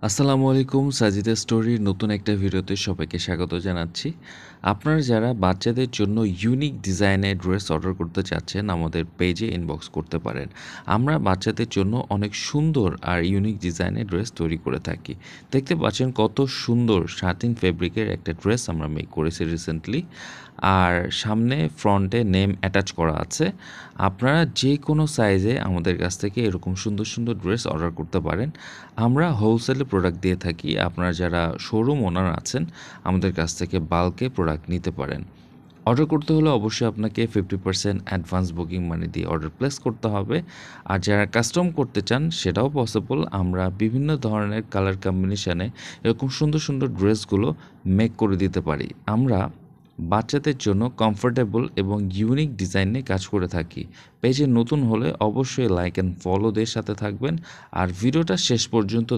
আসসালামু আলাইকুম, সাজিদা স্টোরির নতুন একটা ভিডিওতে সবাইকে স্বাগত জানাচ্ছি। আপনারা যারা বাচ্চাদের জন্য ইউনিক ডিজাইনের ড্রেস অর্ডার করতে চাচ্ছেন, আমাদের পেজে ইনবক্স করতে পারেন। আমরা বাচ্চাদের জন্য অনেক সুন্দর আর ইউনিক ডিজাইনের ড্রেস তৈরি করে থাকি। দেখতে পাচ্ছেন কত সুন্দর সাটিন ফেব্রিকের একটা ড্রেস আমরা মেক করেছি রিসেন্টলি। আর সামনে ফ্রন্টে নেম অ্যাটাচ করা আছে। আপনারা যে কোনো সাইজে আমাদের কাছ থেকে এরকম সুন্দর সুন্দর ড্রেস অর্ডার করতে পারেন। আমরা হোলসেলে প্রোডাক্ট দিয়ে থাকি। আপনারা যারা শোরুম ওনার আছেন, আমাদের কাছ থেকে বাল্কে প্রোডাক্ট নিতে পারেন। অর্ডার করতে হলে অবশ্যই আপনাকে 50% অ্যাডভান্স বুকিং মানি দিয়ে অর্ডার প্লেস করতে হবে। আর যারা কাস্টম করতে চান সেটাও পসিবল। আমরা বিভিন্ন ধরনের কালার কম্বিনেশনে এরকম সুন্দর সুন্দর ড্রেসগুলো মেক করে দিতে পারি। আমরা বাচ্চাদের জন্য কমফোর্টেবল এবং ইউনিক ডিজাইনে কাজ করে থাকি। পেজে নতুন হলে অবশ্যই লাইক অ্যান্ড ফলো দের সাথে থাকবেন আর ভিডিওটা শেষ পর্যন্ত